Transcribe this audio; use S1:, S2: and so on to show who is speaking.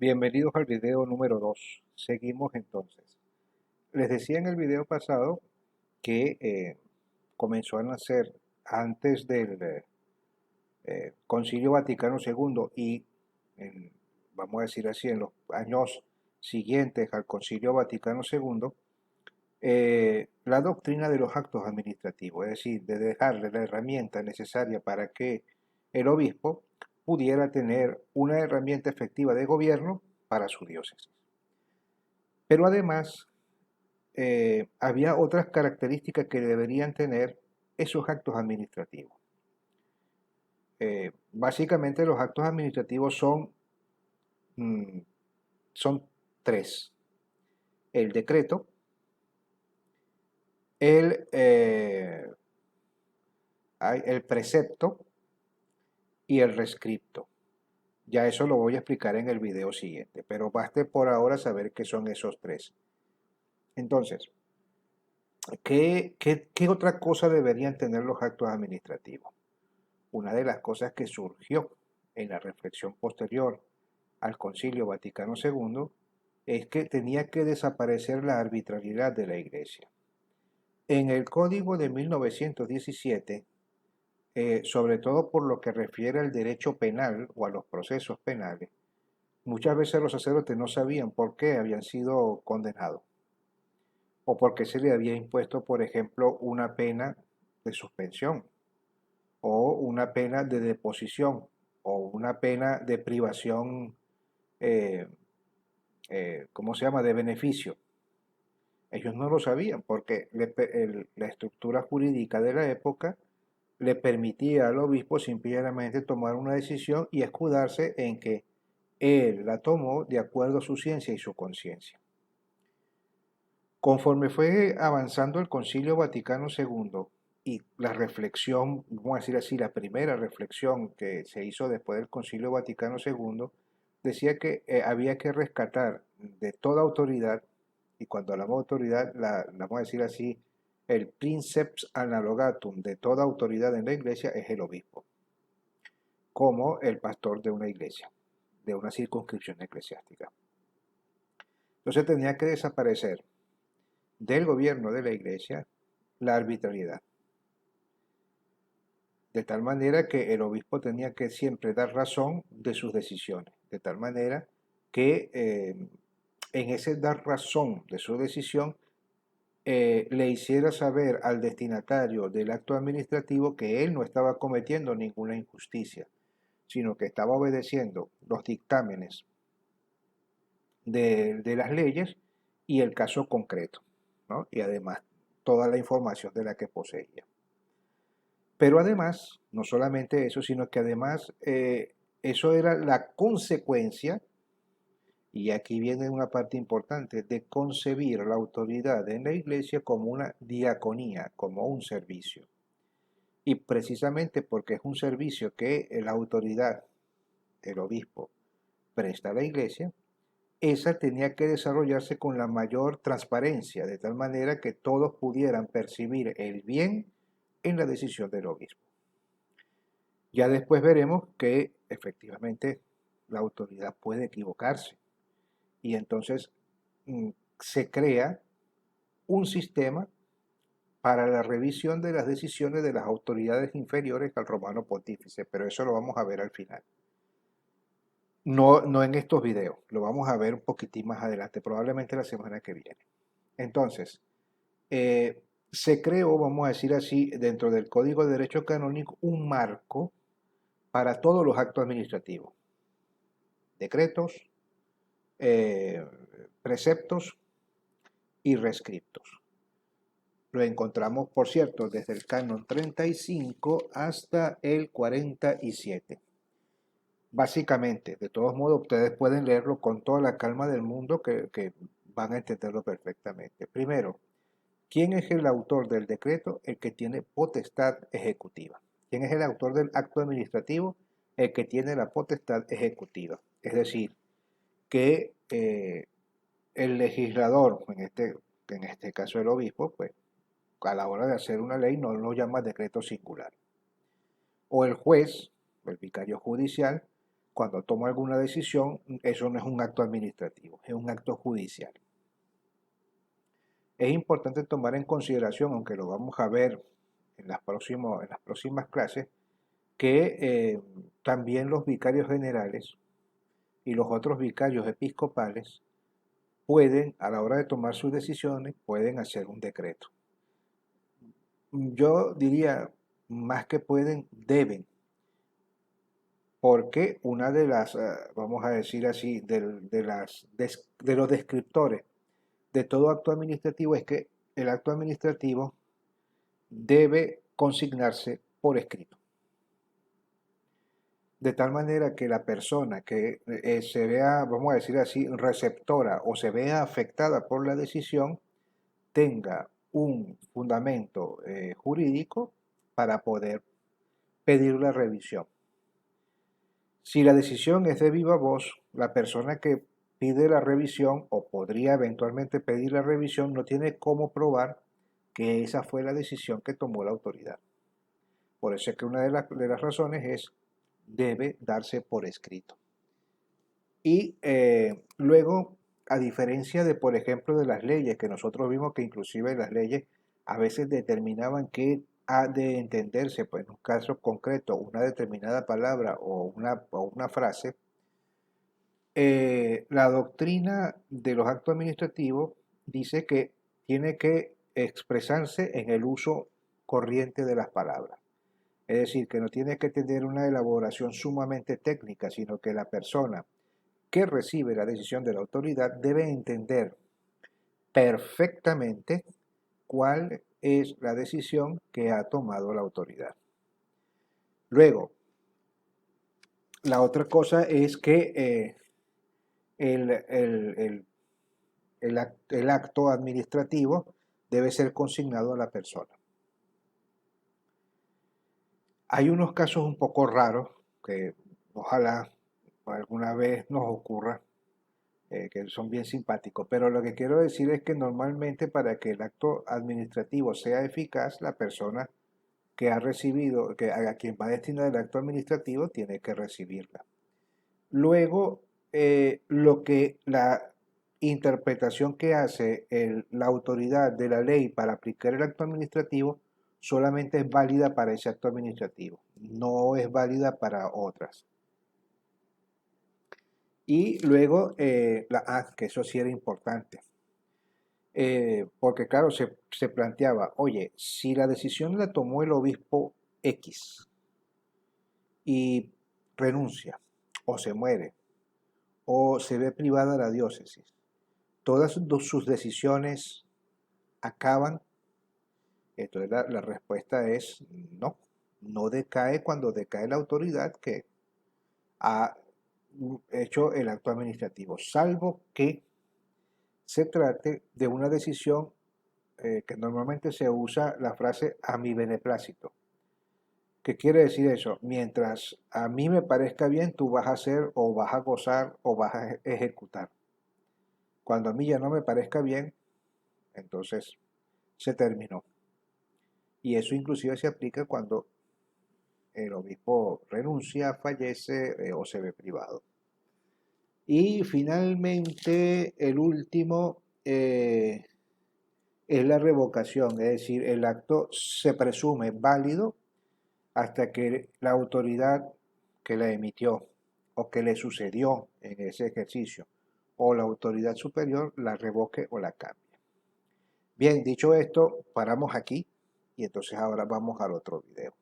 S1: Bienvenidos al video número 2. Seguimos entonces. Les decía en el video pasado que comenzó a nacer antes del Concilio Vaticano II y, vamos a decir así, en los años siguientes al Concilio Vaticano II, la doctrina de los actos administrativos, es decir, de dejarle la herramienta necesaria para que el obispo pudiera tener una herramienta efectiva de gobierno para su diócesis. Pero además, había otras características que deberían tener esos actos administrativos. Básicamente los actos administrativos mm, son tres: el decreto, el, eh, el precepto y el rescripto. Ya eso lo voy a explicar en el video siguiente, pero baste por ahora saber qué son esos tres. Entonces, ¿qué otra cosa deberían tener los actos administrativos? Una de las cosas que surgió en la reflexión posterior al Concilio Vaticano II es que tenía que desaparecer la arbitrariedad de la Iglesia. En el Código de 1917, sobre todo por lo que refiere al derecho penal o a los procesos penales, muchas veces los sacerdotes no sabían por qué habían sido condenados o por qué se le había impuesto, por ejemplo, una pena de suspensión o una pena de deposición o una pena de privación, eh, ¿cómo se llama?, de beneficio. Ellos no lo sabían porque la estructura jurídica de la época le permitía al obispo simplemente tomar una decisión y escudarse en que él la tomó de acuerdo a su ciencia y su conciencia. Conforme fue avanzando el Concilio Vaticano II y la reflexión, vamos a decir así, la primera reflexión que se hizo después del Concilio Vaticano II, decía que había que rescatar de toda autoridad, y cuando hablamos de autoridad, vamos a decir así, el princeps analogatum de toda autoridad en la iglesia es el obispo, como el pastor de una iglesia, de una circunscripción eclesiástica. Entonces tenía que desaparecer del gobierno de la iglesia la arbitrariedad, de tal manera que el obispo tenía que siempre dar razón de sus decisiones, de tal manera que en ese dar razón de su decisión le hiciera saber al destinatario del acto administrativo que él no estaba cometiendo ninguna injusticia, sino que estaba obedeciendo los dictámenes de las leyes y el caso concreto, ¿no? Y además toda la información de la que poseía. Pero además, no solamente eso, sino que además eso era la consecuencia, y aquí viene una parte importante, de concebir la autoridad en la iglesia como una diaconía, como un servicio. Y precisamente porque es un servicio que la autoridad, el obispo, presta a la iglesia, esa tenía que desarrollarse con la mayor transparencia, de tal manera que todos pudieran percibir el bien en la decisión del obispo. Ya después veremos que efectivamente la autoridad puede equivocarse y entonces se crea un sistema para la revisión de las decisiones de las autoridades inferiores al romano pontífice, pero eso lo vamos a ver al final. No en estos videos, lo vamos a ver un poquitín más adelante, probablemente la semana que viene. Entonces, se creó, vamos a decir así, dentro del Código de Derecho Canónico, un marco para todos los actos administrativos, decretos, eh, preceptos y rescriptos. Lo encontramos, por cierto, desde el canon 35 hasta el 47. Básicamente, de todos modos, ustedes pueden leerlo con toda la calma del mundo que van a entenderlo perfectamente. Primero, ¿quién es el autor del decreto? El que tiene potestad ejecutiva. ¿Quién es el autor del acto administrativo? El que tiene la potestad ejecutiva. Es decir, que el legislador, en este caso el obispo, pues a la hora de hacer una ley no lo llama decreto singular. O el juez, el vicario judicial, cuando toma alguna decisión, eso no es un acto administrativo, es un acto judicial. Es importante tomar en consideración, aunque lo vamos a ver en las próximas clases, que también los vicarios generales y los otros vicarios episcopales pueden, a la hora de tomar sus decisiones, pueden hacer un decreto. Yo diría, más que pueden, deben, porque una de las, vamos a decir así, de los descriptores de todo acto administrativo es que el acto administrativo debe consignarse por escrito. De tal manera que la persona que se vea, vamos a decir así, receptora o se vea afectada por la decisión, tenga un fundamento jurídico para poder pedir la revisión. Si la decisión es de viva voz, la persona que pide la revisión o podría eventualmente pedir la revisión no tiene cómo probar que esa fue la decisión que tomó la autoridad. Por eso es que una de las razones es debe darse por escrito. Y luego, a diferencia de, por ejemplo, de las leyes, que nosotros vimos que inclusive las leyes a veces determinaban que ha de entenderse, pues en un caso concreto, una determinada palabra o una frase, la doctrina de los actos administrativos dice que tiene que expresarse en el uso corriente de las palabras. Es decir, que no tiene que tener una elaboración sumamente técnica, sino que la persona que recibe la decisión de la autoridad debe entender perfectamente cuál es la decisión que ha tomado la autoridad. Luego, la otra cosa es que el acto administrativo debe ser consignado a la persona. Hay unos casos un poco raros que ojalá alguna vez nos ocurra, que son bien simpáticos, pero lo que quiero decir es que normalmente para que el acto administrativo sea eficaz, la persona que ha recibido, a quien va destinado el acto administrativo, tiene que recibirla. Luego, lo que la interpretación que hace la autoridad de la ley para aplicar el acto administrativo solamente es válida para ese acto administrativo, no es válida para otras. Y luego, que eso sí era importante, porque claro, se planteaba, oye, si la decisión la tomó el obispo X y renuncia, o se muere, o se ve privada la diócesis, todas sus decisiones acaban. Entonces la respuesta es no, no decae cuando decae la autoridad que ha hecho el acto administrativo, salvo que se trate de una decisión que normalmente se usa la frase a mi beneplácito. ¿Qué quiere decir eso? Mientras a mí me parezca bien, tú vas a hacer o vas a gozar o vas a ejecutar. Cuando a mí ya no me parezca bien, entonces se terminó. Y eso inclusive se aplica cuando el obispo renuncia, fallece o se ve privado. Y finalmente el último es la revocación, es decir, el acto se presume válido hasta que la autoridad que la emitió o que le sucedió en ese ejercicio o la autoridad superior la revoque o la cambie. Bien, dicho esto, paramos aquí y entonces ahora vamos al otro video.